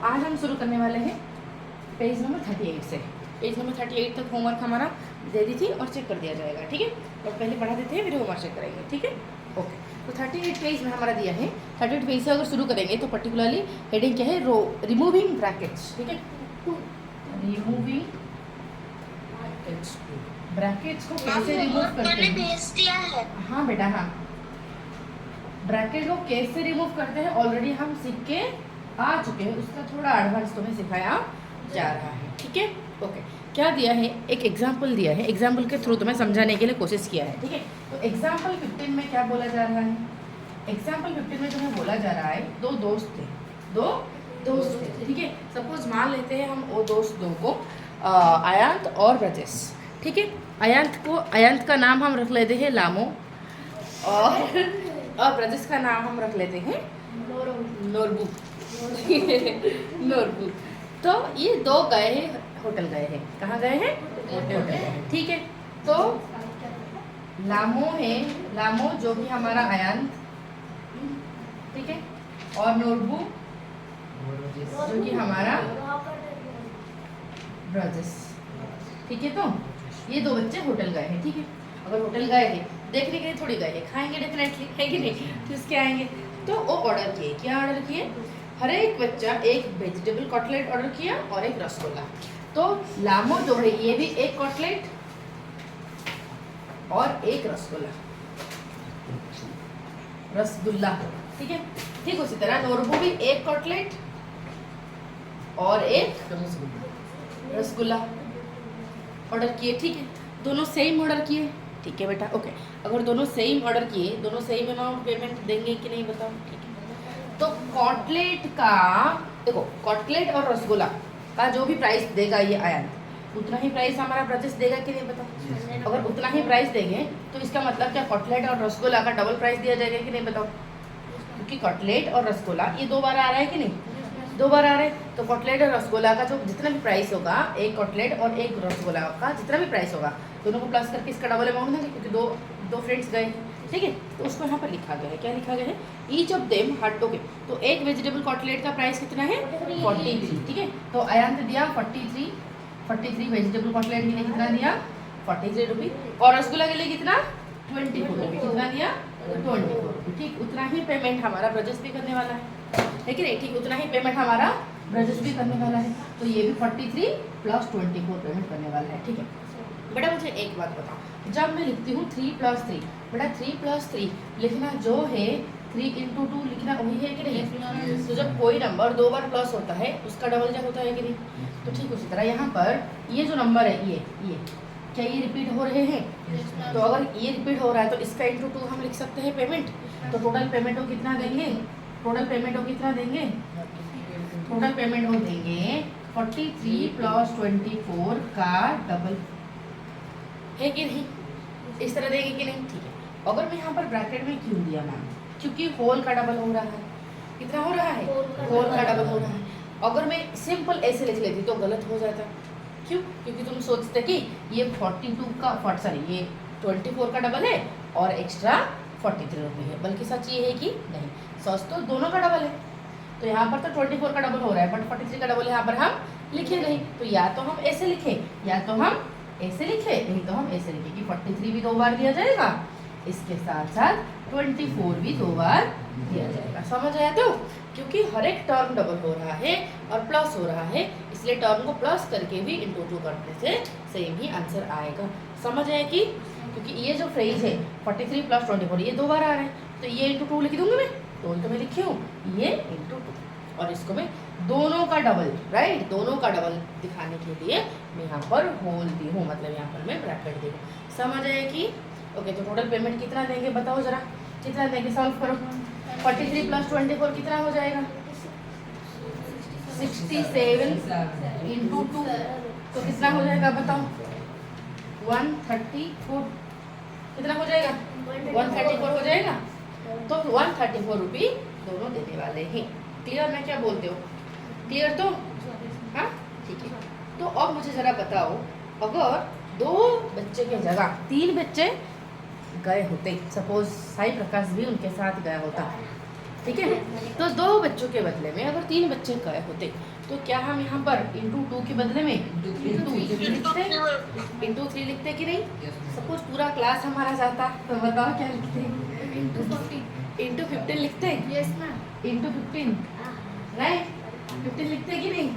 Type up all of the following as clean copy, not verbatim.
आज हम शुरू करने वाले हैं पेज नंबर 38 से। पेज नंबर 38 तक होमवर्क हमारा दे दी थी और चेक कर दिया जाएगा, ठीक है। और पहले पढ़ा देते हैं फिर होमवर्क चेक करेंगे, ठीक है। ओके, तो 38 पेज में हमारा दिया है। 38 पेज से अगर शुरू करेंगे तो पर्टिकुलरली हेडिंग क्या है, रिमूविंग ब्रैकेट्स, ठीक है। रिमूविंग ब्रैकेट्स को कैसे रिमूव करते हैं, भेज दिया है। हाँ बेटा हाँ, ब्रैकेट को कैसे रिमूव करते हैं ऑलरेडी हम सीख के आ चुके हैं, उसका थोड़ा एडवांस तुम्हें सिखाया जा रहा है, ठीक है। ओके, क्या दिया है, एक एग्जाम्पल दिया है, एग्जाम्पल के थ्रू तुम्हें समझाने के लिए कोशिश किया है, ठीक है। तो एग्जाम्पल 15 में क्या बोला जा रहा है, एग्जाम्पल 15 में तुम्हें बोला जा रहा है दो दोस्त थे, ठीक है। सपोज मान लेते हैं हम वो दोस्त दो को अयांत और ब्रजेश, ठीक है। अयांत का नाम हम रख लेते हैं लामो और ब्रजेश का नाम हम रख लेते हैं नोरबू। नोरबू। तो ये दो गए हैं, होटल गए हैं, कहाँ गए हैं, होटल गए हैं, ठीक है। तो लामो जो भी हमारा अयांत, ठीक है, और नोरबू जो कि हमारा ब्रजेश, ठीक है। तो ये दो बच्चे होटल गए हैं, ठीक है। अगर होटल गए हैं देखने के लिए थोड़ी गए हैं, खाएंगे डेफिनेटली, है कि नहीं, तो इसके आएंगे। तो वो ऑर्डर किए, क्या ऑर्डर किए, हर एक बच्चा एक वेजिटेबल कटलेट ऑर्डर किया और एक रसगुल्ला। तो लामो जो है ये भी एक कटलेट और एक रसगुल्ला, ठीक है। ठीक उसी तरह नोरबू भी एक कटलेट और एक रसगुल्ला ऑर्डर किए, ठीक है। दोनों सेम ऑर्डर किए, ठीक है बेटा, ओके। अगर दोनों सेम ऑर्डर किए, दोनों सेम अमाउंट पेमेंट देंगे कि नहीं बताओ, ठीक है। तो कटलेट का देखो, कटलेट और रसगुल्ला का जो भी प्राइस देगा ये अयांत, उतना ही प्राइस हमारा ब्रजेश देगा कि नहीं बताओ। अगर उतना ही प्राइस देंगे तो इसका मतलब क्या, कटलेट और रसगुल्ला का डबल प्राइस दिया जाएगा कि नहीं बताओ, क्योंकि कटलेट और रसगुल्ला ये दो बार आ रहा है कि नहीं, दो बार आ रहे हैं। तो कटलेट और रसगुल्ला का जो जितना भी प्राइस होगा, एक कटलेट और एक रसगुल्ला का जितना भी प्राइस होगा, दोनों को प्लस करके इसका डबल अमाउंट देंगे, क्योंकि दो फ्रेंड्स गए, ठीक है। तो उसको यहाँ पर लिखा गया है, क्या लिखा गया है, ईच ऑफ देम हट, ओके। तो एक वेजिटेबल कटलेट का प्राइस कितना है, 43, ठीक है। तो अयांत दिया 43 वेजिटेबल कटलेट के लिए कितना दिया, 43 रुपये, और रसगुल्ला के लिए कितना, 24 रुपये, कितना दिया, 24 रुपये, ठीक। उतना ही पेमेंट हमारा ब्रजेश भी करने वाला है कि नहीं, ठीक, उतना ही पेमेंट हमारा ब्रजेश भी करने वाला है। तो ये भी 43 प्लस 24 पेमेंट करने वाला है, ठीक है। बेटा मुझे एक बात बताओ, जब मैं लिखती हूँ 3 + 3, बेटा 3 + 3 लिखना जो है 3 × 2 लिखना वही है कि नहीं। तो जब कोई नंबर दो बार प्लस होता है उसका डबल जब होता है कि नहीं, तो ठीक उसी तरह यहाँ पर ये जो नंबर है ये क्या ये रिपीट हो रहे हैं, तो अगर ये रिपीट हो रहा है तो इसका × 2 हम लिख सकते हैं पेमेंट। तो टोटल पेमेंट को कितना देंगे, टोटल पेमेंट को कितना देंगे, टोटल पेमेंट को देंगे 43 + 24 का डबल, है कि नहीं, इस तरह देंगे कि नहीं, ठीक है। अगर मैं यहाँ पर ब्रैकेट में क्यों दिया मैम, क्योंकि होल का डबल हो रहा है, कितना हो रहा है, होल का डबल हो रहा है। अगर मैं सिंपल ऐसे लिख लेती तो गलत हो जाता, क्यों, क्योंकि तुम सोचते कि ये 42 का ये 24 का डबल है और एक्स्ट्रा 43 रुपये है, बल्कि सच ये है कि नहीं, सच तो दोनों का डबल है। तो यहाँ पर तो 24 का डबल हो रहा है, बट 43 का डबल यहाँ पर हम लिखे नहीं। तो या तो हम ऐसे लिखे या तो हम ऐसे लिखे, नहीं तो हम ऐसे लिखे कि 43 भी दो बार दिया जाएगा, इसके साथ साथ 24 भी दो बार दिया जाएगा। समझ आया, तो क्योंकि हर एक टर्म डबल हो रहा है और प्लस हो रहा है, इसलिए टर्म को प्लस करके भी × 2 करने से सेम ही आंसर आएगा। समझ आया कि, क्योंकि ये जो फ्रेज है 43 + 24 ये दो बार आ रहा है, तो ये × 2 लिख दूंगी मैं, तो मैं लिखी हूँ ये × 2, और इसको मैं दोनों का डबल, राइट, दोनों का डबल दिखाने के लिए मैं यहाँ पर होल दी हूँ, मतलब यहाँ पर मैं ब्रैकेट दी हूँ। समझ आया कि, ओके। तो टोटल पेमेंट कितना देंगे बताओ जरा, कितना देंगे, सॉल्व करो। 43 + 24 कितना हो जाएगा, 67 × 2, तो कितना हो जाएगा बताओ, 134, कितना हो जाएगा, 134 हो जाएगा। तो 134 रुपये दोनों देने वाले हैं। क्लियर, मैं क्या बोलते हो, क्लियर तो, हाँ ठीक है। तो अब मुझे ज़रा बताओ, अगर दो बच्चे की जगह 3 बच्चे गए होते, सपोज साई प्रकाश भी उनके साथ गया होता, ठीक है। तो 2 बच्चों के बदले में अगर 3 बच्चे गए होते तो क्या हम यहाँ पर इंटू 2 के बदले में इंटू 3 लिखते कि नहीं? सपोज पूरा क्लास हमारा जाता तो बताओ क्या लिखते? इंटू 15 लिखते? Yes ma'am. इंटू 15 राइट, 15 लिखते कि नहीं?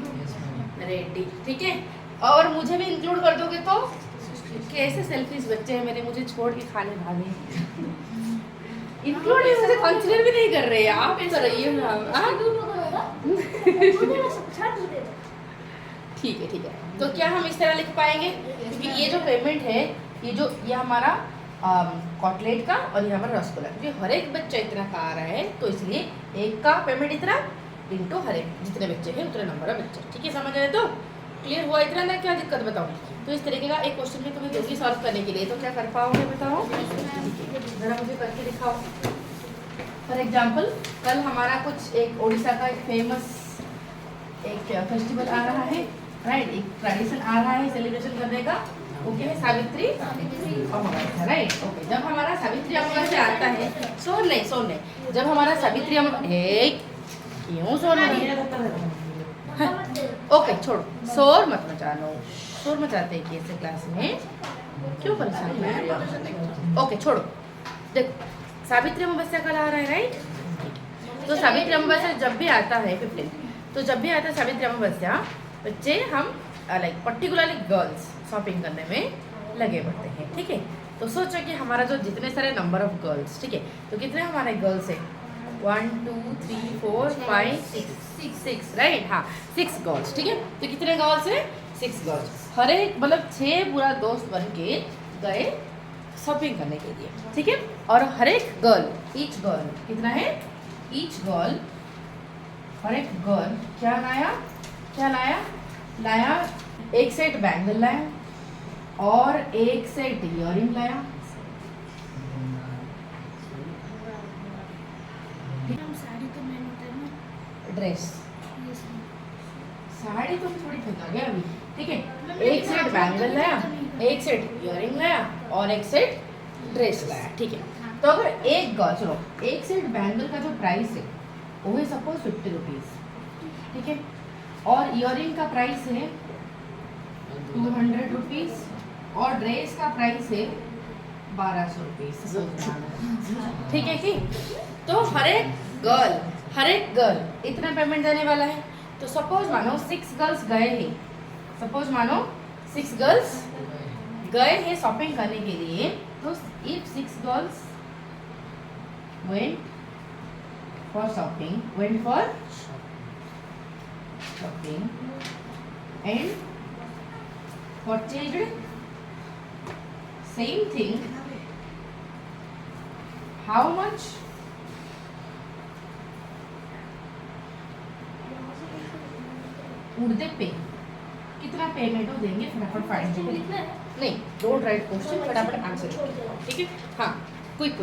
रेडी, ठीक है। और मुझे भी इंक्लूड कर दोगे तो कैसे सेल्फिश बच्चे हैं मेरे, मुझे छोड़ के खाने भागे। इंक्लूड मुझे कंसीडर भी नहीं कर रहे हैं आप, ऐसा रहिए ना। ठीक है, ठीक है। तो क्या हम इस तरह लिख पाएंगे? क्योंकि ये जो पेमेंट है ये हमारा कॉटलेट का और ये हमारा रसगुल्ला, क्योंकि हर एक बच्चा इतना का आ रहा है तो इसलिए एक का पेमेंट इतना इंटू हर एक जितने बच्चे हैं उतने नंबर ऑफ बच्चे। ठीक है, समझ आए? तो क्लियर हुआ इतना ना? क्या दिक्कत बताओ? तो इस तरीके का एक क्वेश्चन में तुम्हें दूसरी सॉल्व करने के लिए तो क्या कर पाओगे बताओ? जरा मुझे करके दिखाओ। फॉर एग्जाम्पल कल हमारा कुछ एक उड़ीसा का एक फेमस एक फेस्टिवल आ रहा है, राइट? एक ट्रेडिशन आ रहा है सेलिब्रेशन करने का, वो क्या है? सावित्री अमावस्या, राइट? ओके, जब हमारा सावित्री अमावस्या आता है, सोन नहीं, जब हमारा सावित्री क्यों सोन नहीं? ओके छोड़ो, शोर मत मचानो, शोर मचाते हैं कि ऐसे क्लास में क्यों परेशान है? ओके छोड़ो, देखो सावित्री अमावस्या कल आ रहा है, राइट? तो सावित्री अमावस्या जब भी आता है 15, तो जब भी आता है सावित्री अमावस्या बच्चे हम लाइक पर्टिकुलरली गर्ल्स शॉपिंग करने में लगे पड़ते हैं। ठीक है, तो सोचो कि हमारा जो जितने सारे नंबर ऑफ गर्ल्स, ठीक है, तो कितने हमारे गर्ल्स है? 1 2 3 4 5 6, राइट? हाँ 6 गर्ल्स, ठीक है। तो कितने गर्ल्स है? 6 गर्ल्स। हर एक मतलब 6 पूरा दोस्त बन के गए शॉपिंग करने के लिए, ठीक है। और हर एक गर्ल, ईच गर्ल कितना है? ईच गर्ल, हर एक गर्ल क्या लाया? एक सेट बैंगल लाया और एक सेट इयररिंग लाया। साड़ी तो मैंने उतारना। ड्रेस, साड़ी तो थोड़ी फेंका गया अभी, ठीक है। एक सेट बैंगल लाया, एक सेट इयररिंग लाया और एक सेट ड्रेस लाया, ठीक है। तो अगर एक गर्ल, चलो एक सेट बैंगल का जो प्राइस है वो है सपोज 50 रुपीज़, ठीक है, और इयररिंग का प्राइस है 200 रुपीज़ और ड्रेस का प्राइस है 1200 रुपीज़, ठीक है कि? तो हर एक गर्ल इतना पेमेंट देने वाला है। तो सपोज मानो 6 गर्ल्स गए हैं, शॉपिंग करने के लिए। तो if 6 girls went for shopping and purchased same thing, how much would they pay? कितना पेमेंट वो देंगे? फटाफट फाइंड लिखना है, नहीं डोंट राइट क्वेश्चन, फटाफट आंसर, ठीक है। हाँ क्विक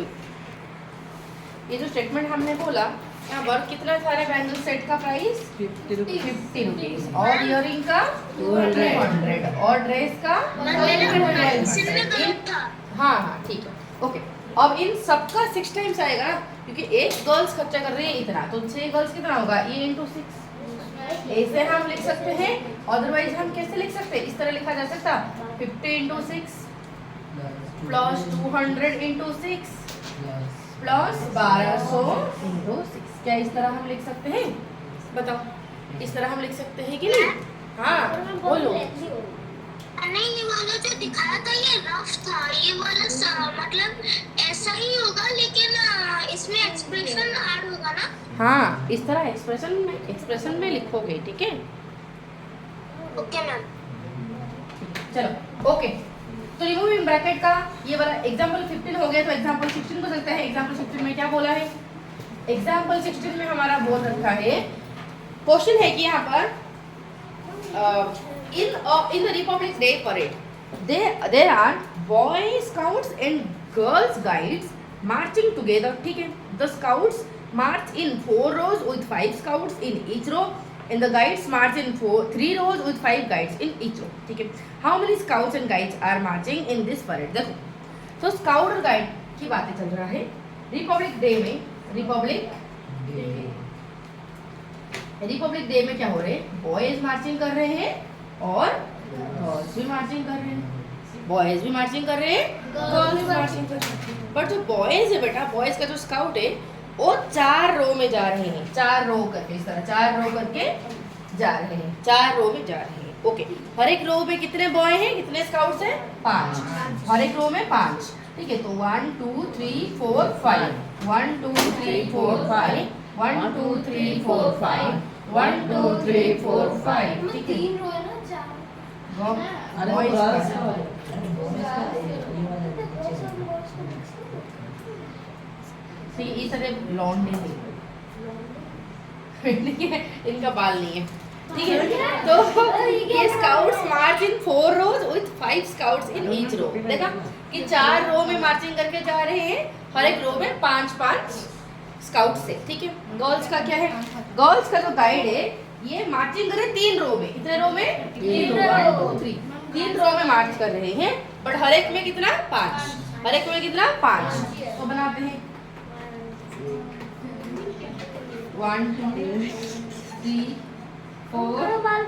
ये जो स्टेटमेंट हमने बोला यहाँ पर, कितना सारे बैंगल सेट का प्राइस 50 रुपीज़ और इयररिंग का 200 और ड्रेस का 100। हाँ ठीक है, ओके। अब इन सबका 6 टाइम्स आएगा क्योंकि एक गर्ल्स खर्चा कर रही है इतना, तो 6 गर्ल्स कितना होगा? ये इंटू 6 ऐसे हम लिख सकते हैं। अदरवाइज हम कैसे लिख सकते हैं? इस तरह लिखा जा सकता 50 into 6 plus 200 into 6 plus 1200 into 6। क्या इस तरह हम लिख सकते हैं? बताओ, इस तरह हम लिख सकते हैं कि नहीं? हाँ बोलो। नहीं, ये वाला जो दिखाया था ये रफ था, ये वाला मतलब ऐसा ही होगा लेकिन इसमें एक्सप्रेशन ऐड होगा ना? हाँ इस तरह एक्सप्रेशन में लिखोगे, ठीक है। Okay ma'am. चलो ओके, तो रिमूविंग ब्रैकेट का ये वाला एग्जांपल 15 हो गया, तो एग्जांपल 16 को सकते हैं। एग्जांपल 16 में क्या बोला है? एग्जांपल 16 में हमारा बोल रखा है, क्वेश्चन है कि यहाँ पर in the Republic Day parade there are boy scouts and girls guides marching together, ठीक है। The scouts march in 4 rows with 5 scouts in each row and the guides march in 3 rows with 5 guides in each row, ठीक है। How many scouts and guides are marching in this parade? देखो, तो scout और guide की बातें चल रहा है रिपब्लिक डे में। रिपब्लिक रिपब्लिक डे में क्या हो रहे हैं, बॉयज मार्चिंग कर रहे हैं और गर्ल्स भी मार्चिंग कर रहे हैं। बॉयज भी मार्चिंग कर रहे हैं, गर्ल्स भी मार्चिंग कर रहे हैं। बट जो बॉयज है बेटा, बॉयज का जो स्काउट है वो 4 रो में जा रहे हैं, 4 रो करके, इस तरह 4 रो करके जा रहे हैं, 4 रो में जा रहे हैं। ओके, हर एक रो में कितने बॉय हैं, कितने स्काउट्स हैं, 5। हर एक रो में 5, ठीक है। तो 1 2 3 4 5, 1 2 3 4 5, 1 2 3 4 5, 1 2 3 4 5, ठीक है। 3 रो है ना, 4 बॉयज सी इस तरह लॉन्डे है, ठीक है, इनका बाल नहीं है, ठीक है। तो ये scouts march in 4 rows with 5 scouts in each row. देखा कि 4 रो में मार्चिंग करके जा रहे हैं, हर एक रो में 5-5 स्काउट्स है, ठीक है। गर्ल्स का क्या है, गर्ल्स का जो गाइड है ये मार्चिंग कर रहे 3 रो में, कितने रो में, 3 रो, 1 2 3, 3 रो में मार्च कर रहे हैं, बट हर एक में कितना, 5, हर एक में कितना, 5। तो बनाते हैं 1 2 3 4 5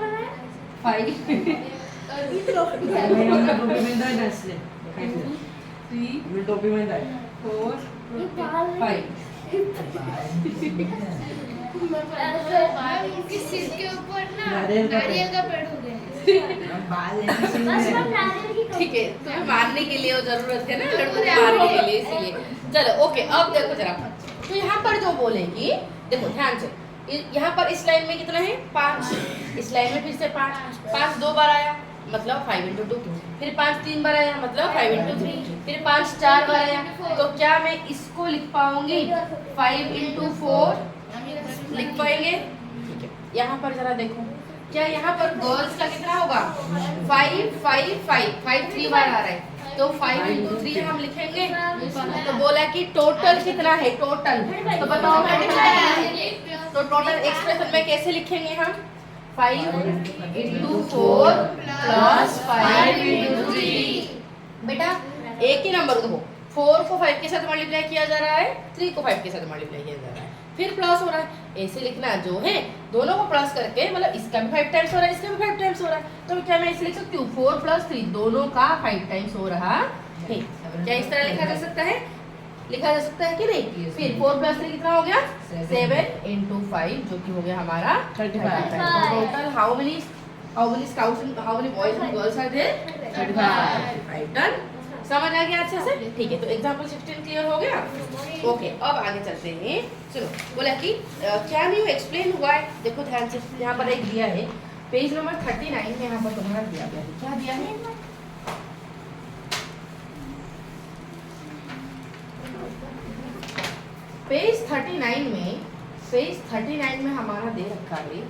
उनके सिर के ऊपर ना नारियल का पेड़ हो गया है। ठीक है, तुम्हें मारने के लिए वो जरूरत है ना, लड़कों को मारने के लिए, इसीलिए। चलो ओके, अब देखो जरा, तो यहाँ पर जो बोलेगी, देखो ध्यान से, यहाँ पर इस लाइन में कितना है, 5, इस लाइन में फिर से 5, 5 2 बार आया मतलब 5 × 2, फिर 5 3 बार आया मतलब 5 × 3, फिर 5 4 बार आया। तो क्या मैं इसको लिख पाऊंगी 5 × 4 लिख पाएंगे, ठीक है। यहाँ पर जरा देखो, क्या यहाँ पर गर्ल्स का कितना होगा, 5 5 5 5 3 बार आ रहा है, तो 5 × 3 हम लिखेंगे। तो बोला कि टोटल कितना है, टोटल, तो बताओ तो टोटल एक्सप्रेशन में कैसे लिखेंगे हम, 5 × 4 + 5 × 3। बेटा एक ही नंबर को 4 को 5 के साथ मल्टीप्लाई किया जा रहा है, 3 को 5 के साथ मल्टीप्लाई किया जा रहा है, फिर प्लस हो रहा है। ऐसे लिखना जो है, दोनों को प्लस करके, मतलब इसका भी 5 टाइम्स हो रहा है, इसका भी 5 टाइम्स हो रहा है, तो क्या मैं इसे लिख सकती हूँ 4 + 3 दोनों का 5 टाइम्स हो रहा है। क्या इस तरह लिखा जा सकता है, लिखा जा सकता है कि नहीं। फिर 4 + 3 कितना हो गया, 7 × 5, जो कि हो गया हमारा 35। Total how many scouts, how many boys and girls are there, 35। Done, समझ आ गया अच्छे से, ठीक है। तो एग्जांपल 16 क्लियर हो गया। ओके, अब आगे चलते हैं। सुनो, बोला कि कैन यू एक्सप्लेन व्हाई, देखो ध्यान से, यहाँ पर एक दिया है पेज नंबर 39 में, यहाँ पर तुम्हारा दिया गया है, क्या दिया है, पेज 39 में हमारा दे रखा है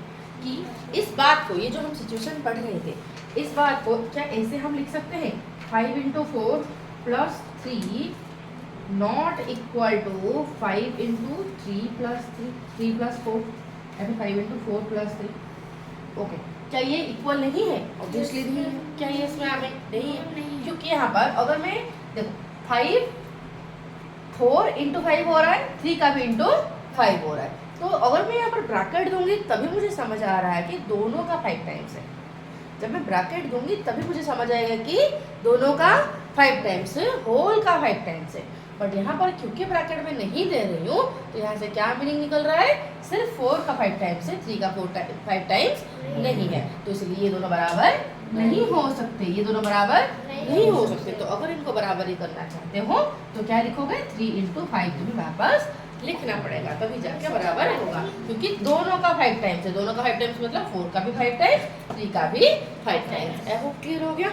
कि इस बात को, ये जो हम सिचुएशन पढ़ रहे थे, इस बात को क्या ऐसे हम लिख सकते हैं, 5 × 4 + 3 नॉट इक्वल टू 5 × 3 + 3 + 4, ऐसे 5 × 4 + 3। ओके, क्या ये इक्वल नहीं है, ऑब्वियसली नहीं है। क्या ये इसमें हमें नहीं है, क्योंकि यहाँ पर अगर मैं देखो 5 4 × 5 हो रहा है, 3 का भी × 5 हो रहा है, तो अगर मैं यहाँ पर ब्रैकेट दूंगी तभी मुझे समझ आ रहा है कि दोनों का 5 टाइम्स है। जब मैं ब्रैकेट दूंगी तभी मुझे समझ आएगा कि दोनों का 5 टाइम्स है, होल का 5 टाइम्स है। बट यहाँ पर क्योंकि ब्रैकेट में नहीं दे रही हूँ, तो यहाँ से क्या मीनिंग निकल रहा है, सिर्फ 4 का 5 टाइम्स है, 3 का 5 टाइम्स नहीं है, तो इसलिए ये दोनों बराबर नहीं हो सकते, ये दोनों बराबर नहीं हो सकते। तो अगर इनको बराबर ही करना चाहते हो तो क्या लिखोगे, 3 × 5 तुम्हें वापस लिखना पड़ेगा, तभी जाके बराबर होगा, क्योंकि दोनों का 5 टाइम्स है। दोनों का 5 टाइम्स मतलब 4 का भी 5 टाइम्स, 3 का भी 5 टाइम्स। आई होप क्लियर हो गया,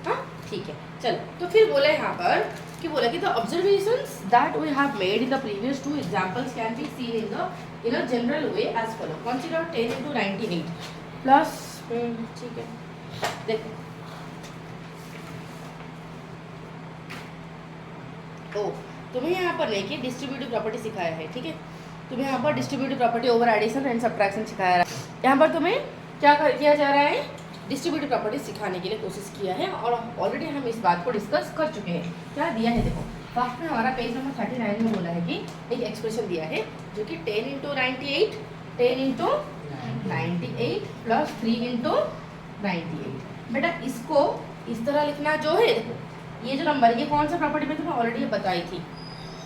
हाँ ठीक है। चलो, तो फिर बोला यहाँ पर कि बोला कि the observations that we have made in the previous 2 examples can be seen in a general way as follow. Consider 10 × 98 plus, ठीक है, देखो ओ, तुम्हें यहाँ पर नहीं कि डिस्ट्रीब्यूटिव प्रॉपर्टी सिखाया है, ठीक है। तुम्हें यहाँ पर distributive property over addition and subtraction सिखाया है। यहाँ पर तुम्हें क्या किया जा रहा है, डिस्ट्रीब्यूटिव प्रॉपर्टी सिखाने के लिए कोशिश किया है, और ऑलरेडी हम इस बात को डिस्कस कर चुके हैं। क्या दिया है देखो, फर्स्ट में हमारा पेज नंबर 39 में बोला है कि एक एक्सप्रेशन दिया है जो कि 10 इंटू 98 10 इंटू 98 प्लस 3 इंटू 98। बेटा इसको इस तरह लिखना जो है, देखो ये जो नंबर, ये कौन सा प्रॉपर्टी मैं तुम्हें ऑलरेडी बताई थी।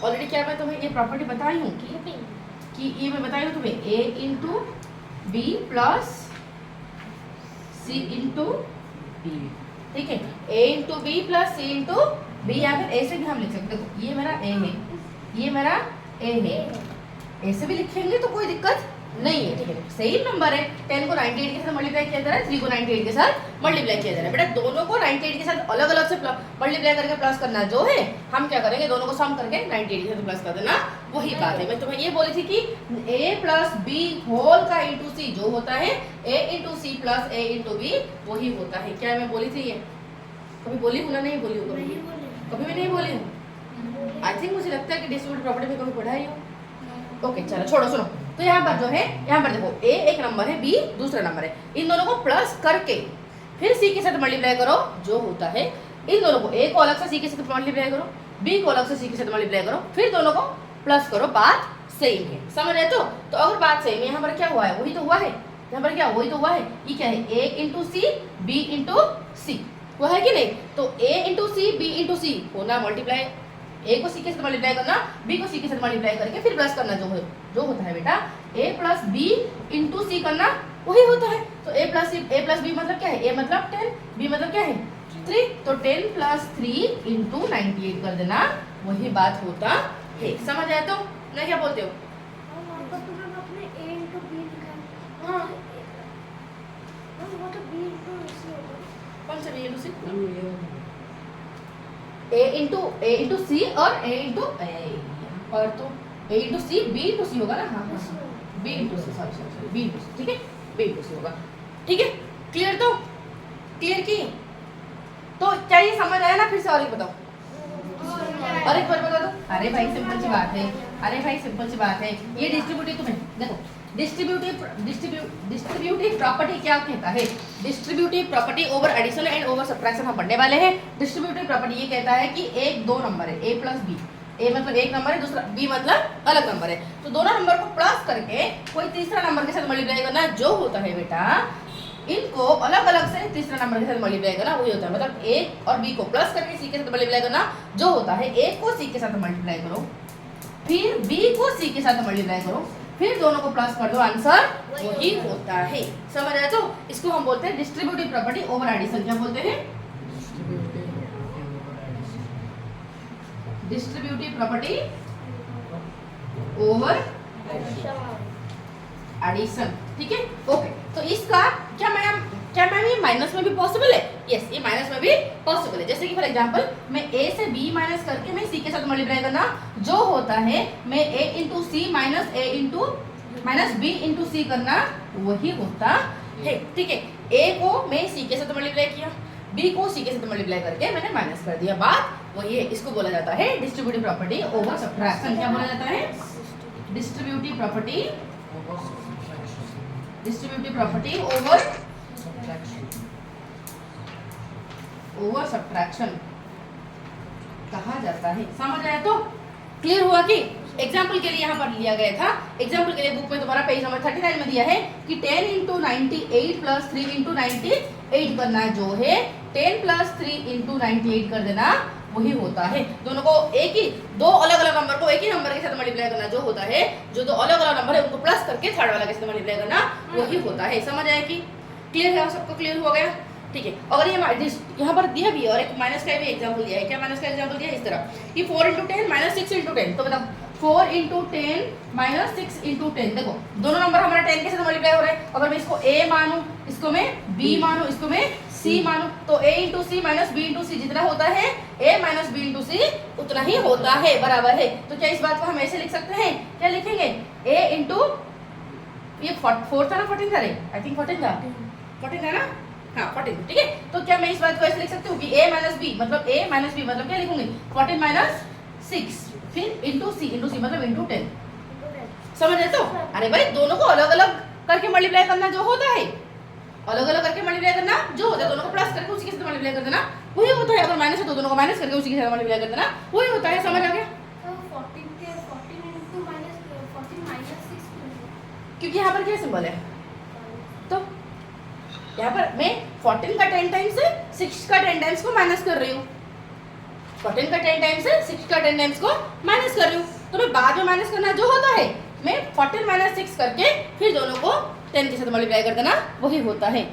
ऑलरेडी क्या मैं तुम्हें ये प्रॉपर्टी बताई हूँ कि ये मैं बताई हूँ तुम्हें a into B plus C into B, ठीक है। a into B plus C into B, या फिर ऐसे भी हम लिख सकते हैं। ये मेरा a है, ये मेरा a है, ऐसे भी लिखेंगे तो कोई दिक्कत नहीं है, ठीक है। सेम नंबर है, 10 को 98 के साथ मल्टीप्लाई किया जा रहा है, 3 को 98 के साथ मल्टीप्लाई किया जा रहा है। बेटा दोनों को 98 के साथ अलग अलग से मल्टीप्लाई करके प्लस करना जो है, हम क्या करेंगे, दोनों को सम करके 98 के साथ प्लस कर देना, वही बात है। मैं तुम्हें ये बोली थी कि a प्लस बी होल का इंटू सी जो होता है a into C plus a into B वही होता है। क्या मैं बोली थी ये? कभी बोली हूँ ना? नहीं बोली हूँ कभी? कभी भी नहीं बोली हूँ। आई थिंक मुझे लगता है कि डिस्ट्रीब्यूटिव प्रॉपर्टी में कभी पढ़ाई हो। ओके चलो छोड़ो, सुनो। तो यहाँ पर जो है, यहाँ पर देखो a एक नंबर है, b दूसरा नंबर है, इन दोनों को प्लस करके फिर c के साथ मल्टीप्लाई करो जो होता है, इन दोनों को a को अलग से c के साथ मल्टीप्लाई करो, b को अलग से c के साथ मल्टीप्लाई करो, फिर दोनों को प्लस करो, बात सेम है। समझ रहे तो अगर बात सेम है, यहाँ पर क्या हुआ है? वही तो हुआ है। यहाँ पर क्या वही तो हुआ है? ये क्या है? a into C B into C हुआ है कि नहीं? तो a into C B into C होना मल्टीप्लाई, a को c के साथ मल्टीप्लाई करना, b को c के साथ मल्टीप्लाई करके फिर प्लस करना जो होता है बेटा a plus b into C करना वही होता है। तो a प्लस b मतलब क्या है? a मतलब 10, b मतलब क्या है? 3, तो 10 प्लस 3 इंटू 98 कर देना, वही बात होता है। समझ आया? तो ना क्या बोलते हो? कौन सा b into C? a into C और a इंटू पर तो a into C b into C होगा ना। हाँ हाँ b into C, sorry b into C, ठीक है, b इंटू सी होगा, ठीक है। क्लियर? तो क्लियर की? तो क्या ये समझ आया ना? फिर से और एक बताओ, और एक बार बता दो। अरे भाई सिंपल सी बात है, अरे भाई सिंपल सी बात है। ये डिस्ट्रीब्यूटिव, तुम्हें देखो डिस्ट्रीब्यूटिव प्रॉपर्टी क्या कहता है? Distributive property over addition and over subtraction हम पढ़ने वाले हैं। डिस्ट्रीब्यूटिव प्रॉपर्टी ये कहता है कि एक दो नंबर है, a प्लस बी, a मतलब एक नंबर है, दूसरा b मतलब अलग नंबर है, तो दोनों नंबर को प्लस करके कोई तीसरा नंबर के साथ मल्टीप्लाई करना जो होता है बेटा, इनको अलग अलग से तीसरा नंबर के साथ मल्टीप्लाई करना वही होता है। मतलब a और b को प्लस करके c के साथ मल्टीप्लाई करना जो होता है, a को c के साथ मल्टीप्लाई करो, फिर b को c के साथ मल्टीप्लाई करो, फिर दोनों को प्लस कर दो, आंसर वही होता है। समझ आया? तो इसको हम बोलते हैं डिस्ट्रीब्यूटिव प्रॉपर्टी ओवर एडिशन। क्या बोलते हैं? डिस्ट्रीब्यूटिव प्रॉपर्टी ओवर एडिशन, ठीक है। ओके, तो इसका क्या मैम ये माइनस में भी पॉसिबल है? यस, ये माइनस में भी पॉसिबल है। जैसे कि फॉर एग्जांपल मैं a से b माइनस करके मैं c के साथ मल्टीप्लाई करना जो होता है, मैं a into C minus a into minus b into C करना वही होता है, ठीक है। a को मैं c के साथ मल्टीप्लाई किया, b को c के साथ मल्टीप्लाई करके मैंने माइनस कर दिया, बात वही है। इसको बोला जाता है डिस्ट्रीब्यूटिव प्रॉपर्टी ओवर सब्ट्रैक्शन। क्या बोला जाता है? डिस्ट्रीब्यूटिव प्रॉपर्टी ओवर सब्ट्रैक्शन कहा जाता है। समझ आया? तो क्लियर हुआ कि एग्जाम्पल के लिए यहाँ पर लिया गया था, एग्जाम्पल के लिए बुक में तुम्हारा पेज नंबर 39 में दिया है कि 10 इंटू 98 प्लस 3 इंटू 98 करना जो है, 10 प्लस 3 इंटू 98 कर देना वही होता है। दोनों को एक ही, दो अलग अलग नंबर को एक ही नंबर के साथ मल्टीप्लाई करना जो होता है, जो दो अलग अलग नंबर है उनको प्लस करके थर्ड वाला के साथ मल्टीप्लाई करना वही होता है। समझ आया कि? क्लियर है? सबको क्लियर हो गया, ठीक है। अगर ये यहाँ पर दिया भी और एक माइनस का भी एग्जाम्पल दिया है। क्या माइनस का एग्जाम्पल दिया है? इस तरह कि 4 इंटू 10 माइनस 6 इंटू 10, तो बताओ 4 इंटू 10 माइनस 6 इंटू 10। देखो दोनों नंबर हमारा 10 के साथ मल्टीप्लाई हो रहे हैं। अगर मैं इसको a मानूं, इसको मैं b मानूं, इसको मैं c मानूं, तो a into C minus b into C जितना होता है a minus b into C उतना ही होता है, बराबर है। तो क्या इस बात को हम ऐसे लिख सकते हैं? क्या लिखेंगे? a इंटू ये 4 था ना 14 था रे? आई थिंक 14 था ना? हाँ 14, ठीक है। तो क्या मैं इस बात को ऐसे लिख सकती हूँ कि a माइनस b मतलब क्या लिखूंगी? 14 माइनस 6 फिर इंटू सी मतलब इंटू 10। समझ रहे? तो अरे भाई दोनों को अलग अलग करके मल्टीप्लाई करना जो होता है, अलग अलग करके मल्टीप्लाई करना जो होता है, दोनों को प्लस करके उसी के साथ मल्टीप्लाई कर देना वही होता है, अगर माइनस है तो दोनों को माइनस करके उसी के साथ मल्टीप्लाई कर देना, वही होता है। समझ आ गया? तो 14 into minus 14 minus 6 क्योंकि यहाँ पर क्या सिंबल है, तो यहाँ पर मैं 14 का 10 टाइम्स से 6 का 10 टाइम्स को माइनस कर रही हूँ। 14 का 10 टाइम्स से 6 का 10 टाइम्स को माइनस कर रही हूँ। तो मैं बाद में माइनस करना जो होता है, मैं 14 माइनस 6 करके फिर दोनों को 10 के साथ मल्टीप्लाई कर देना, वही होता है।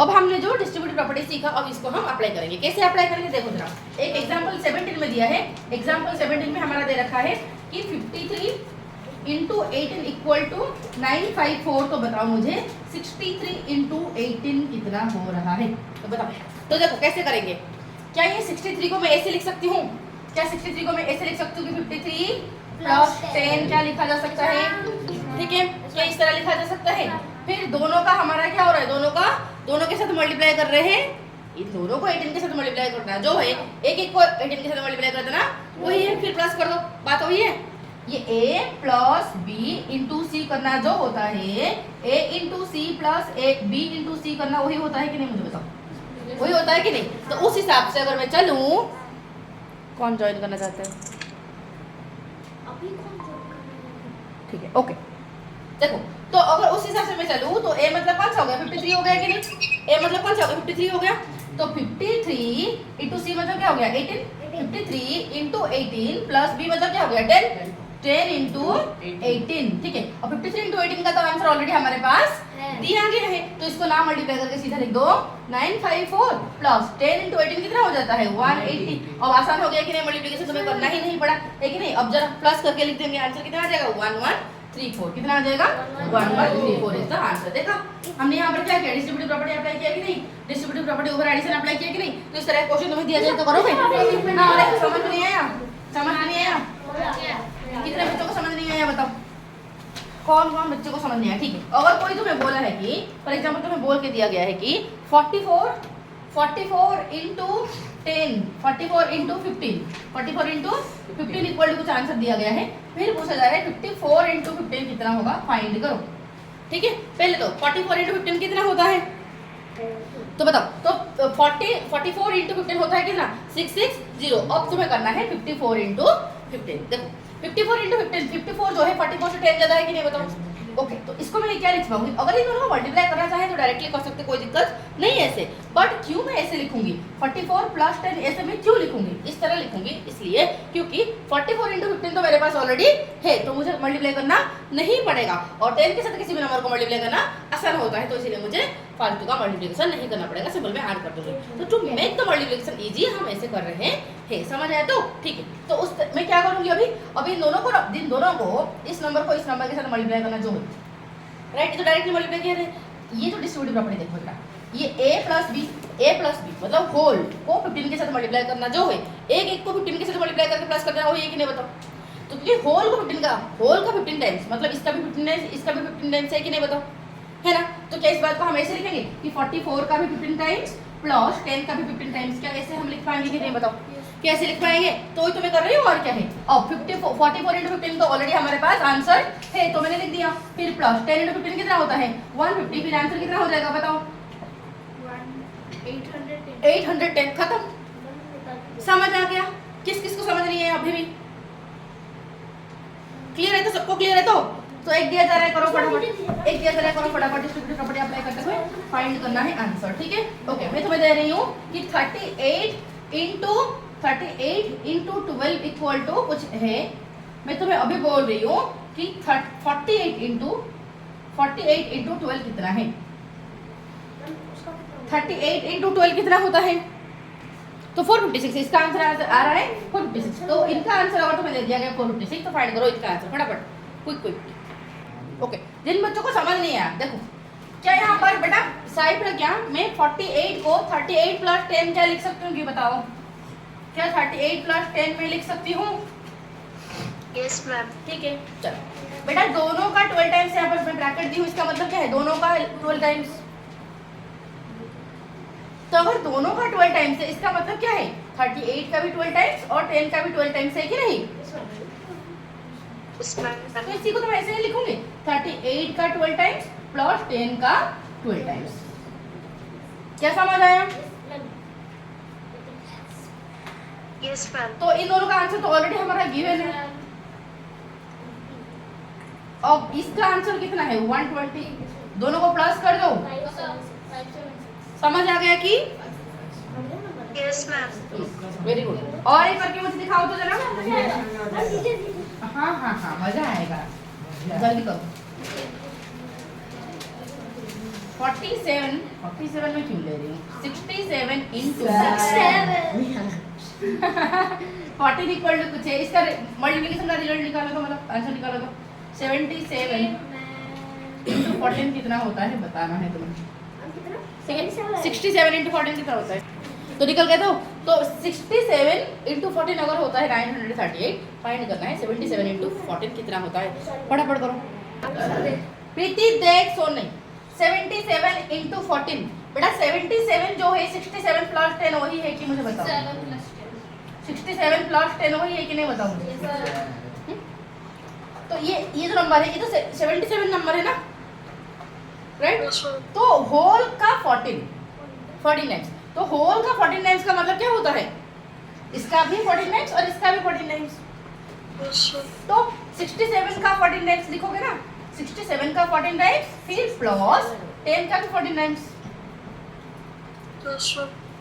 अब हमने जो डिस्ट्रीब्यूटिव प्रॉपर्टी सीखा, अब इसको हम अप्लाई करेंगे। कैसे अप्लाई करेंगे देखो जरा। एक एग्जांपल 17 में दिया है। एग्जांपल 17 में हमारा दे रखा है कि 53 इंटू 18 इक्वल टू 954। तो बताओ मुझे 63 इंटू 18 कितना हो रहा है, तो बताओ। तो देखो कैसे करेंगे। क्या ये 63 को मैं ऐसे लिख सकती हूँ? क्या 63 को मैं ऐसे लिख सकती हूँ कि 53 प्लस 10 क्या लिखा जा सकता है? ठीक है, क्या इस तरह लिखा जा सकता है? फिर दोनों का हमारा क्या हो रहा है, दोनों के साथ मल्टीप्लाई कर रहे हैं। इन दोनों को 18 के साथ मल्टीप्लाई करना है, जो है एक को 18 के साथ मल्टीप्लाई कर देना, वही है। फिर प्लस कर दो, बात वही है। ये a plus B into C करना जो होता है, a into C plus b into C करना, वही होता है कि नहीं, मुझे बताओ, वही होता है कि नहीं? तो उस हिसाब से अगर मैं चलूं, कौन ज्वाइन करना चाहते हैं? ठीक है, ओके। देखो तो अगर उस हिसाब से मैं चलूं तो a मतलब कौन सा हो गया, 53 हो गया कि नहीं? a मतलब कौन सा हो गया, 53 हो गया। तो 53 इंटू सी मतलब क्या हो गया, 18। 53 इंटू 18 प्लस b मतलब क्या हो गया, 10 इंटू 18। ठीक है, और 53 इंटू 18 का तो आंसर ऑलरेडी हमारे पास दिया गया है, तो इसको ना मल्टीप्लाई करके सीधा लिख दो 954 प्लस 10 इंटू 18 कितना हो जाता है, 180। अब आसान हो गया कि नहीं, मल्टीप्लिकेशन तुम्हें करना ही नहीं पड़ा है कि नहीं? अब जरा प्लस करके लिख देंगे, आंसर कितना आ जाएगा, 1134। कितना आ जाएगा, 1134 इज द आंसर। देखा हमने यहाँ पर क्या किया, डिस्ट्रीब्यूटिव प्रॉपर्टी अप्लाई किया कि नहीं? Distributive property over addition apply किया कि नहीं? तो इस तरह क्वेश्चन तुम्हें दिया जाए तो करोगे? हाँ, समझ में नहीं आया, समझ में नहीं आया? कितने बच्चों को समझ नहीं आया बताओ, कौन कौन बच्चों को समझ नहीं आया? ठीक है, अगर कोई तुम्हें बोला है कि फॉर एग्जांपल तुम्हें बोल के दिया गया है कि 44 into 10, 44 into 15, 44 into 15 equal to कुछ आंसर दिया गया है। फिर पूछा जा रहा है 54 इंटू 15 कितना होगा, फाइंड करो। ठीक है, पहले तो 44 इंटू 15 कितना होता है, तो बताओ। तो 44 इंटू 15 होता है कितना, 660। अब तुम्हें करना है 54 इंटू 15। देखो 54 इंटू 15, 54 जो है 44 से 10 ज्यादा है कि नहीं, बताओ। ओके, तो इसको मैं क्या लिख पाऊंगी? अगर इन दोनों को मल्टीप्लाई करना चाहे तो डायरेक्टली कर सकते, कोई दिक्कत नहीं है ऐसे। बट क्यों मैं ऐसे लिखूंगी, 44 प्लस 10 ऐसे मैं क्यों लिखूंगी, इस तरह लिखूंगी इसलिए क्योंकि 44 इंटू 15 तो मेरे पास ऑलरेडी है, तो मुझे मल्टीप्लाई करना नहीं पड़ेगा। और 10 के साथ किसी भी नंबर को मल्टीप्लाई करना आसान होता है, तो इसीलिए मुझे फालतू का मल्टीप्लिकेशन नहीं करना पड़ेगा, सिंपल में ऐड कर दूंगी। तो to make the multiplication easy हम ऐसे कर रहे हैं, समझ आया? तो ठीक है, तो उस मैं क्या करूंगी अभी इन दोनों को इस नंबर को इस नंबर के साथ मल्टीप्लाई करना जो है, राइट? तो डायरेक्टली मल्टीप्लाई किया है। ये जो डिस्ट्रीब्यूटिव प्रॉपर्टी देखो बेटा, ये a प्लस बी मतलब होल को 15 के साथ मल्टीप्लाई करना जो है, एक को 15 के साथ मल्टीप्लाई करके प्लस कर देना, वो ये कि नहीं बताओ? तो क्योंकि होल को 15 टाइम्स मतलब इसका भी 15 टाइम्स, इसका भी 15 टाइम्स है कि नहीं बताओ, है ना? तो क्या इस बात को हम ऐसे लिखेंगे कि 44 का भी 15 टाइम्स प्लस 10 का भी 15 टाइम्स, क्या ऐसे हम लिख पाएंगे कि नहीं बताओ? कैसे लिख पाएंगे? तो ही तुम्हें कर रही हूँ, और क्या है। अब 44 इंटू 15 तो ऑलरेडी हमारे पास आंसर है, तो मैंने लिख दिया। फिर प्लस 10 इंटू 15 कितना होता है, 150। फिर आंसर कितना हो जाएगा बताओ, 810। खत्म। समझ आ गया? किस किस को समझ नहीं है अभी भी? क्लियर है? तो सबको क्लियर है? तो एक दिया जा रहा है, करो फटाफट, एक दिया जा रहा है, करो फटाफट। डिस्ट्रीब्यूटिव प्रॉपर्टी अप्लाई करते हुए फाइंड करना है आंसर। ठीक है, ओके। मैं तुम्हें दे रही हूँ कि 38 इंटू 12 इक्वल टू कुछ है। मैं तुम्हें अभी बोल रही हूँ कि 48 इंटू 12 कितना है, 38 इंटू 12 कितना होता है, तो 456। इसका आंसर आ रहा है 456। तो इनका आंसर अगर तुम्हें दे दिया गया 456, तो फाइंड करो इसका आंसर फटाफट, क्विक। ओके, जिन बच्चों को समझ नहीं आया, देखो क्या यहाँ पर बेटा साइड पर क्या मैं 48 को 38 प्लस 10 क्या लिख सकती हूँ, बताओ? क्या 38 प्लस 10 में लिख सकती हूँ? Yes ma'am. ठीक है, चलो बेटा दोनों का 12 टाइम्स यहाँ पर मैं ब्रैकेट दी हूँ, इसका मतलब क्या है, दोनों का 12 टाइम्स। तो अगर दोनों का 12 टाइम्स है, इसका मतलब क्या है, 38 का भी 12 टाइम्स और 10 का भी 12 टाइम्स है कि नहीं? तो इसी को तो मैं ऐसे ही लिखूंगी, 38 का 12 टाइम्स प्लस 10 का 12 टाइम्स। क्या समझ आया? Yes ma'am. तो इन दोनों का आंसर तो ऑलरेडी हमारा गिवन है। अब इसका आंसर कितना है 120, दोनों को प्लस कर दो। समझ आ गया कि? Yes ma'am. Very good. और एक करके मुझे दिखाओ तो जरा। हाँ हाँ हाँ मजा आएगा, जल्दी करो। 47 में क्यों ले रही हूँ? 67 इंटू 14 इक्वल टू कुछ है, इसका मल्टीप्लिकेशन का रिजल्ट निकालो तो, मतलब आंसर निकालो तो 77 इंटू 14 कितना होता है बताना है तुम्हें। ठीक है, 67 इंटू 14 कितना होता है तो निकल गया। तो 67 इंटू 14 अगर होता है 938, फाइंड करना है 77 इंटू 14 कितना होता है। फटाफट करो। प्रीति देख सोन नहीं, 77 इंटू 14 बेटा 77 जो है 67 प्लस 10 वही है कि मुझे बताओ। 67 प्लस 10 वही है कि नहीं बताओ मुझे। तो ये जो नंबर है ये तो 77 नंबर है ना, राइट? तो होल का 14 टाइम्स, तो होल का 14 टाइम्स का मतलब क्या होता है? इसका भी 14 टाइम्स और इसका भी 14 टाइम्स। तो 67 का 14 टाइम्स लिखोगे ना, 67 का 14 टाइम्स फिर प्लस 10 का भी 14 टाइम्स।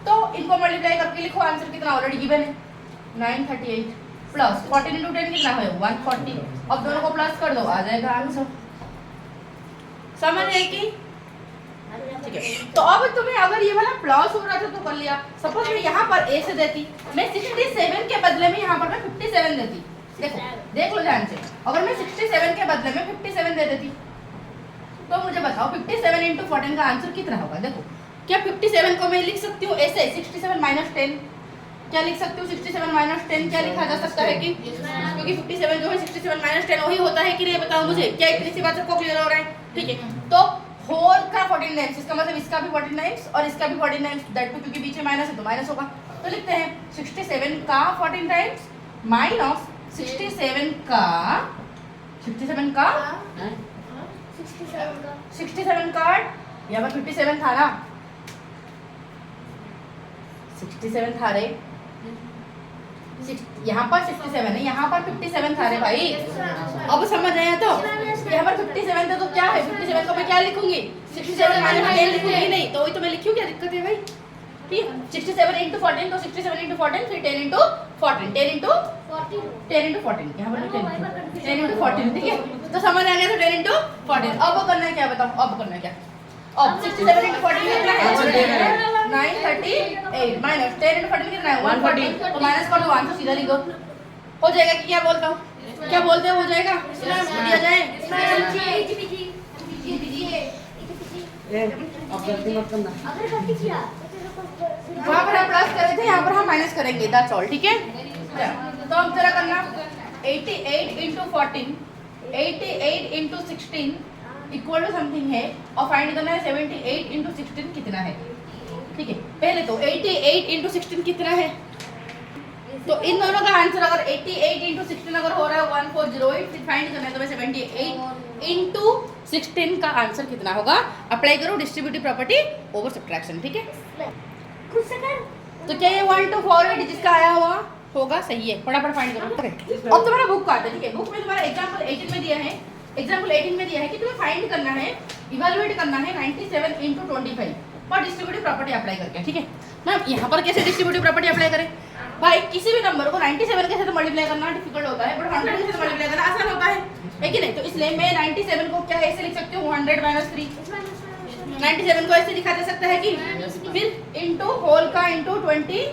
तो इनको मल्टीप्लाई करके लिखो, आंसर कितना ऑलरेडी गिवन है 938 प्लस 14 इंटू 10 कितना है 140। अब दोनों को प्लस कर दो, आ जाएगा आंसर। समझ है कि? ठीक है, तो अब तुम्हें अगर ये वाला प्लस हो रहा था तो कर लिया। सपोज मैं यहाँ पर ए से देती, मैं 67 के बदले में यहाँ पर मैं 57 देती। देखो देख लो ध्यान से, अगर मैं 67 के बदले में 57 दे देती तो मुझे बताओ 57 इंटू 14 का आंसर कितना होगा। देखो क्या 57 को मैं लिख सकती हूँ ऐसे 67 माइनस 10, क्या लिख सकती हूँ 67 माइनस 10 क्या लिखा जा सकता है कि, क्योंकि 57 जो है 67 माइनस 10 वही होता है कि नहीं बताओ मुझे। क्या इतनी सी बात सबको क्लियर हो रहा है? ठीक है, तो होल का 14 टाइम्स, इसका मतलब इसका भी 14 टाइम्स और इसका भी 14 टाइम्स, दैट टू क्योंकि बीच में माइनस है तो माइनस होगा। तो लिखते हैं 67 का 14 टाइम्स माइनस 67 का 67 का यहाँ पर 57 था ना, 67 था रे, यहाँ पर 67 है, यहाँ पर 57 था रे भाई। अब समझ आया? तो यहाँ पर 57 था तो क्या है 57 को मैं क्या लिखूंगी 67 माइनस 10 लिखूंगी नहीं, तो वही तो मैं लिखूँ, क्या दिक्कत है भाई? ठीक है, 67 इंटू 14 तो 67 इंटू 14 फिर 10 इंटू 14 10 इंटू 14 यहाँ पर 10 इंटू 14। ठीक है, तो समझ आ गया। तो 10 इंटू 14 अब करना है क्या बताओ? अब करना है क्या? अब 67 इंटू 14 कितना है 938 माइनस 10 इंटू 14 कितना है 140, तो माइनस कर दो, आंसर सीधा लिखो। हो जाएगा कि क्या बोलता हूँ, क्या बोलते हो जाएगा? दिया जाए वहाँ पर हम प्लस कर रहे थे, यहाँ पर हम माइनस करेंगे, दैट्स ऑल। ठीक है, तो अब जरा करना 88 into 14 88 into 16 equal to something है, और फाइंड करना है 78 इंटू 16 कितना है। ठीक है, पहले तो 88 इंटू 16 कितना है, तो इन दोनों का आंसर अगर 88 इंटू 16 अगर हो रहा है 1408, फिर फाइंड करना है तो 78 इंटू 16 का आंसर कितना होगा। अप्लाई करो डिस्ट्रीब्यूटिव प्रॉपर्टी ओवर सब्ट्रैक्शन। ठीक है, तो क्या ये 1 to 4 जिसका आया हुआ होगा सही है, फटाफट फाइंड करो। अब तुम्हारा बुक का आता है, ठीक है, बुक में तुम्हारा एग्जांपल 18 में दिया है, एग्जांपल 18 में दिया है कि तुम्हें फाइंड करना है, इवैल्यूएट करना है 97 इंटू 25 पर डिस्ट्रीब्यूटिव प्रॉपर्टी अप्लाई करके। ठीक है मैम, यहाँ पर कैसे डिस्ट्रीब्यूटिव प्रॉपर्टी अप्लाई करें भाई? किसी भी नंबर को 97 के साथ मल्टीप्लाई करना डिफिकल्ट होता है, बट 100 के साथ मल्टीप्लाई करना आसान होता है कि नहीं? तो इसलिए मैं 97 को क्या ऐसे लिख सकती हूँ 100 माइनस 3, 97 को ऐसे लिखा जा सकता है कि फिर इंटू होल का इंटू 25,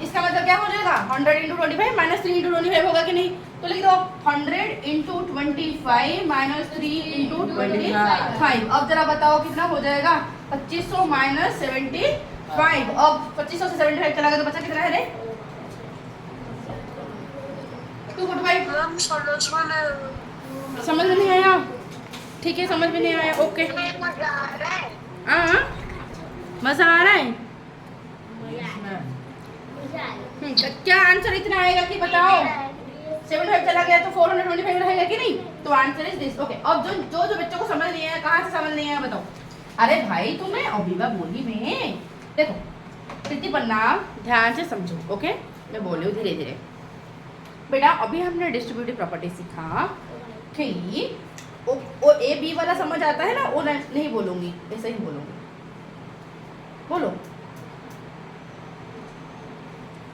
इसका मतलब क्या हो जाएगा 100 इंटू 25 माइनस 3 इंटू 25 होगा कि नहीं? तो लिख दो 100 इंटू 25 माइनस 3 इंटू 25। अब जरा बताओ कितना हो जाएगा 2500 माइनस 75। अब 2500 से 75 चला गया तो बचा कितना है रे 245। समझ में नहीं आया? ठीक है, समझ में नहीं आया, ओके। हाँ मजा आ रहा है? क्या आंसर इतना आएगा कि बताओ 75 चला गया तो 425 रहेगा कि नहीं? तो आंसर इज दिस। ओके, अब जो बच्चों को समझ नहीं आया, कहाँ से समझ नहीं आया बताओ? अरे भाई तुम्हें अभी बोली में देखो, प्रीति पन्ना ध्यान से समझो। ओके, मैं बोल रही हूँ धीरे धीरे। बेटा अभी हमने डिस्ट्रीब्यूटिव प्रॉपर्टी सीखा कि वो ए बी वाला समझ आता है ना, वो नहीं बोलूंगी, ऐसे ही बोलूंगी। बोलो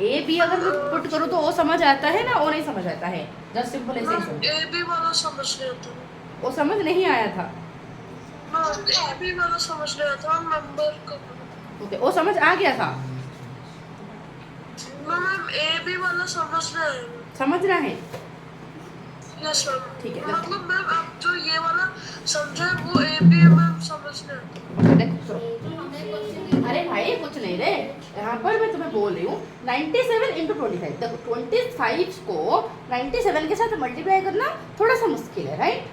ए बी अगर मैं पुट करूँ तो वो समझ आता है ना, वो नहीं समझ आता है। जस्ट सिंपल ऐसे ही समझो। ए बी वाला समझ लिया था। वो समझ नहीं आया था। ए बी वाला समझ लिया था नंबर का। ओके वो समझ आ गया था। मैम ए बी वाला समझ रहे हैं। समझना है यस मैम। ठीक है। मतलब मैम आप जो ये वाला समझे वो ए बी मैम समझ रहे हैं। देखो अरे भाई कुछ नहीं रे, यहाँ पर मैं तुम्हें बोल रही हूँ 97 इंटू 25। देखो 25 को 97 के साथ मल्टीप्लाई करना थोड़ा सा मुश्किल है, राइट?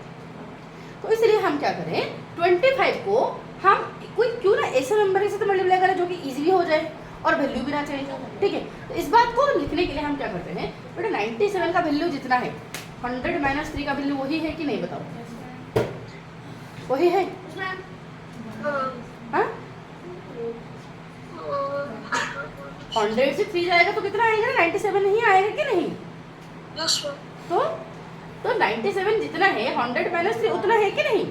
तो इसलिए हम क्या करें, 25 को हम कोई क्यों ना ऐसे नंबर के साथ मल्टीप्लाई करें जो कि इजीली हो जाए और वैल्यू भी ना चेंज हो, ठीक है? तो इस बात को लिखने के लिए हम क्या करते हैं, बेटा 97 का वैल्यू जितना है 100 माइनस 3 का वैल्यू वही है कि नहीं, बताओ? वही है? हाँ 100 से 3 जाएगा तो कितना आएगा? 97 नहीं आएगा कि नहीं? Yes ma'am. तो 97 जितना है 100 माइनस 3 उतना है कि नहीं?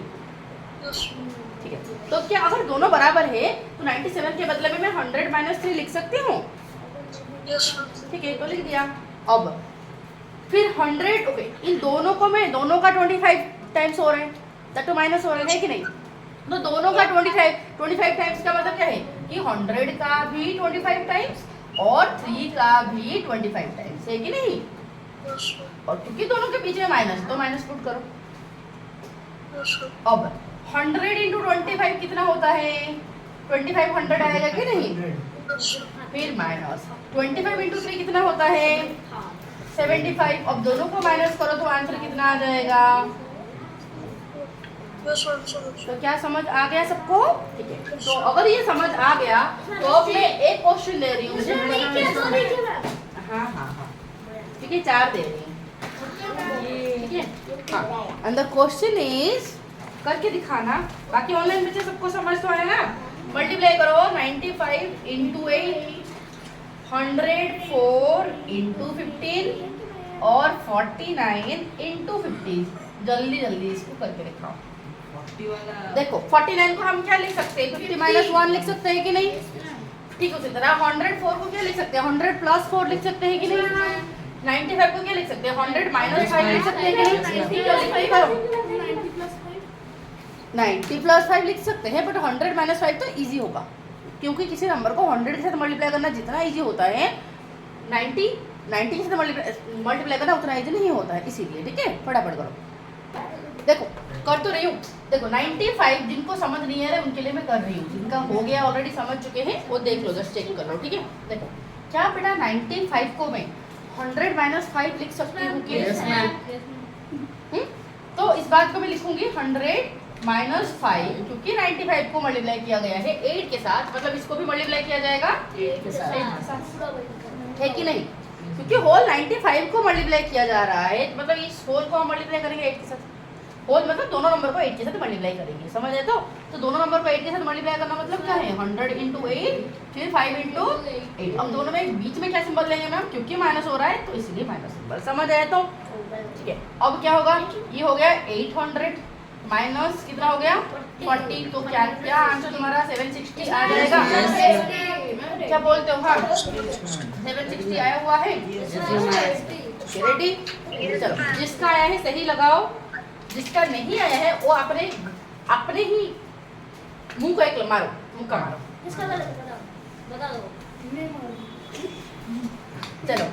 यस ठीक है। तो क्या अगर दोनों बराबर है तो 97 के बदले में मैं 100 माइनस 3 लिख सकती हूँ? Yes ma'am. ठीक है, तो लिख दिया। अब फिर 100 ओके, इन दोनों को मैं दोनों का 25 टाइम्स हो रहा है, तो माइनस हो रहा है कि नहीं? तो दोनों का 25 टाइम्स का मतलब क्या है कि 100 का भी 25 टाइम्स और 3 का भी 25 टाइम्स है कि नहीं? Yes ma'am. और क्योंकि दोनों के बीच में माइनस, तो माइनस पुट करो। Yes ma'am. अब 100 इंटू 25 कितना होता है? 25 100 आएगा कि नहीं? फिर माइनस 25 इंटू 3 कितना होता है? 75। अब दोनों को माइनस करो तो आंसर कितना आ जाएगा? यस मैम समझ। तो क्या समझ आ गया सबको? ठीक है, तो अगर ये समझ आ गया तो अब मैं एक क्वेश्चन दे रही हूँ। हाँ हाँ हाँ ठीक है, 4 दे रही हूँ, ठीक है? हाँ, अंदर क्वेश्चन इज करके दिखाना, बाकी ऑनलाइन बच्चे सबको समझ तो आया ना? मल्टीप्लाई करो 95 इंटू 8, 104 इंटू 15 और 49 इंटू 50। जल्दी जल्दी इसको करके दिखाओ। देखो 49 को हम क्या लिख सकते हैं? 50 माइनस 1 लिख सकते हैं कि नहीं? ठीक उसी तरह 104 को क्या लिख सकते हैं? 100 प्लस 4 लिख सकते हैं कि नहीं? 95 को क्या लिख सकते हैं? 100 माइनस 5 लिख सकते हैं कि नहीं? ठीक है, लिख करो 90 प्लस 5 लिख सकते हैं, बट 100 माइनस 5 तो इजी होगा, क्योंकि किसी नंबर को 100 के साथ मल्टीप्लाई करना जितना इजी होता है 90 के साथ मल्टीप्लाई करना उतना इजी नहीं होता है, इसीलिए। ठीक है, फटाफट करो। देखो कर तो रही हूँ। देखो 95 जिनको समझ नहीं आ रहा है उनके लिए मैं कर रही हूँ, जिनका हो गया ऑलरेडी समझ चुके हैं वो देख लो, जस्ट चेक कर लो। ठीक है, देखो क्या बेटा 95 को मैं 100 माइनस 5 लिख सकती हूँ कि? तो इस बात को मैं लिखूंगी 100 माइनस 5, क्योंकि 95 को मल्टीप्लाई किया गया है 8 के साथ, मतलब इसको भी मल्टीप्लाई किया जाएगा 8 के साथ, है कि नहीं? क्योंकि होल 95 को मल्टीप्लाई किया जा रहा है, मतलब इस होल को हम मल्टीप्लाई करेंगे 8 के साथ। होल मतलब दोनों नंबर को 8 के साथ मल्टीप्लाई करेंगे, समझ आए? तो दोनों नंबर को 8 के साथ मल्टीप्लाई करना मतलब क्या है? 100 इंटू 8 फिर 5 इंटू 8। अब दोनों में बीच में क्या सिंबल लेंगे मैम? क्योंकि माइनस हो रहा है तो इसलिए माइनस सिंबल, समझ आए? तो ठीक है, अब क्या होगा? ये हो गया 800 माइनस कितना हो गया? 40। तो क्या आंसर तुम्हारा 760 आ जाएगा? क्या बोलते हो? हाँ 760 आया हुआ है। रेडी? चलो, जिसका आया है सही लगाओ, जिसका नहीं आया है वो अपने ही मुंह को एक मारो, मुक्का मारो। चलो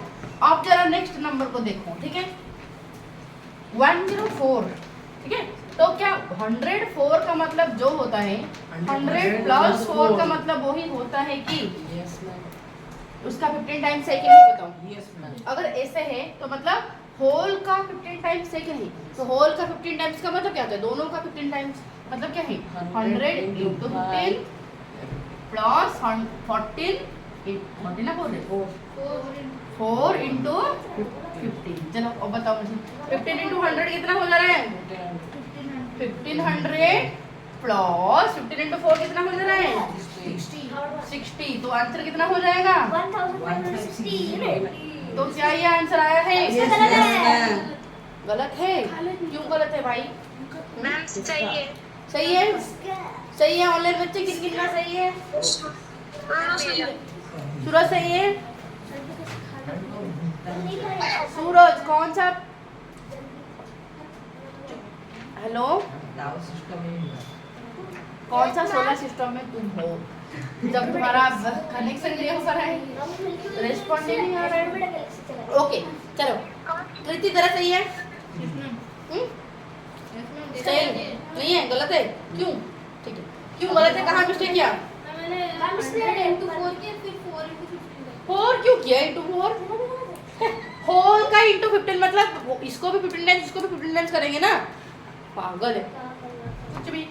आप जरा नेक्स्ट नंबर को देखो, ठीक है? 104, ठीक है? तो क्या 104 का मतलब जो होता है 100 प्लस 4 का मतलब वही होता है कि उसका 15 टाइम्स है कि नहीं? बताओ। अगर ऐसे है तो मतलब होल का 15 टाइम्स है कि नहीं? तो होल का 15 टाइम्स का मतलब क्या होता है? दोनों का 15 टाइम्स मतलब क्या है? 100 इंटू 15 प्लस 14 ना बोल रहे 4 इंटू 15। चलो अब बताओ मुझे 15 इंटू 100 कितना हो जा रहा है? 1500 प्लस 15 इंटू 4 कितना हो जा रहा है? 60, तो आंसर कितना हो जाएगा? 1560 तो क्या ये आंसर आया है? गलत है। क्यों गलत है भाई? मैम चाहिए सही है, सही है। ऑनलाइन बच्चे किन किन का सही है? सूरज सही है। सूरज कौन सा? हेलो, कौन सा सोलर सिस्टम में तुम हो? जब तुम्हारा कनेक्शन नहीं हो रहा है, रेस्पॉन्डिंग नहीं आ रहा है। ओके चलो, कृति तरह सही है। सही नहीं है, गलत है। क्यों? ठीक है, क्यों गलत है? कहाँ मिस्टेक किया? फोर क्यों किया? इंटू 4 होल का इंटू 15 मतलब इसको भी 15 टाइम्स, इसको भी 15 टाइम्स करेंगे ना। पागल है कुछ भी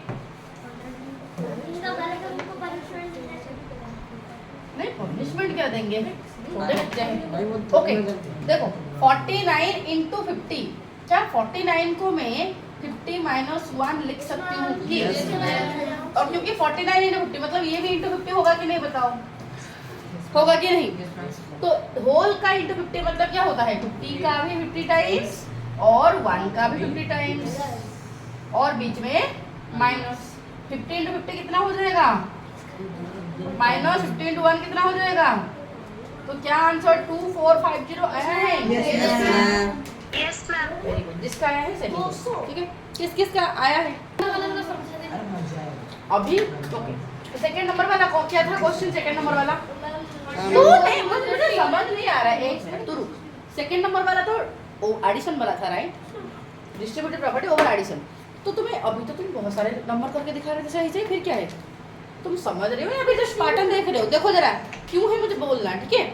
नहीं। पनिशमेंट क्या देंगे? छोटे बच्चे हैं। ओके देखो, 49 इंटू 50, क्या 49 को मैं 50 - 1 लिख सकती हूँ कि? और क्योंकि 49 इंटू 50 मतलब ये भी इंटू 50 होगा कि नहीं? बताओ, होगा कि नहीं? तो होल का इंटू 50 मतलब क्या होता है? 50 का भी 50 टाइम्स और 1 का भी 50 टाइम्स और बीच में माइनस। 50 इंटू 50 कितना हो जाएगा? माइनस 50 इंटू 1 कितना हो जाएगा? तो क्या आंसर 2450 आया है? यस मैम वेरी गुड, जिसका आया है सही। ठीक है, किस किस का आया है अभी? ओके, तो सेकंड नंबर वाला क्या था क्वेश्चन? सेकंड नंबर वाला तो नहीं, मुझे समझ नहीं आ रहा है। एक मिनट तो रुक। सेकंड नंबर वाला तो एडिशन वाला था, right? Distributed property over addition. तो तुम्हें अभी तो तुम बहुत सारे नंबर करके दिखा रहे थे सही से, फिर क्या है? तुम समझ रहे हो या फिर जस्ट पैटर्न देख रहे हो? देखो जरा, क्यों है मुझे बोलना, ठीक है?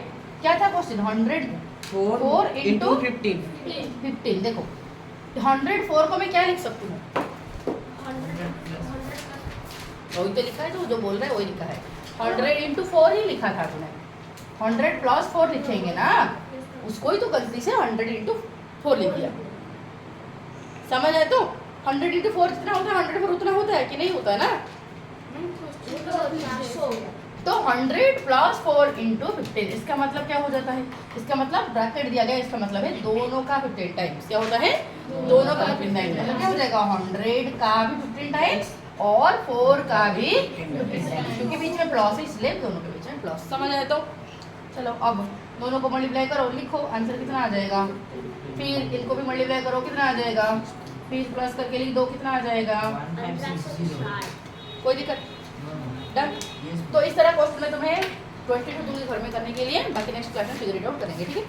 क्या था क्वेश्चन? 104 इंटू 15। देखो 104 को मैं क्या लिख सकती हूँ? वही तो लिखा है, तो जो बोल रहा है वही लिखा है। 100 इंटू 4 ही लिखा था तुमने। 100 प्लस 4 लिखेंगे ना, उसको ही तो गलती से 100 इंटू 4 लिख दिया। समझ आए? तो 100 इंटू 4 जितना होता है 104 उतना होता है कि नहीं होता है ना? तो 100 प्लस 4 इंटू 15, इसका मतलब क्या हो जाता है? इसका मतलब ब्रैकेट दिया गया, इसका मतलब है दोनों का 15 टाइम्स। क्या होता है? दोनों का 15 टाइम्स। मतलब क्या हो जाएगा? 100 का भी 15 टाइम्स और 4 का भी 15 टाइम्स, क्योंकि बीच में प्लस है इसलिए दोनों के बीच में प्लस। समझ आए? तो चलो अब दोनों को मल्टीप्लाई करो, लिखो आंसर कितना आ जाएगा। फिर इनको भी मल्टीप्लाई करो, कितना आ जाएगा? फिर प्लस करके लिख दो, कितना आ जाएगा? कोई दिक्कत? डन। तो इस तरह क्वेश्चन में तुम्हें 22 दूंगी घर में करने के लिए, बाकी नेक्स्ट क्लास में फिगर इट आउट करेंगे, ठीक है?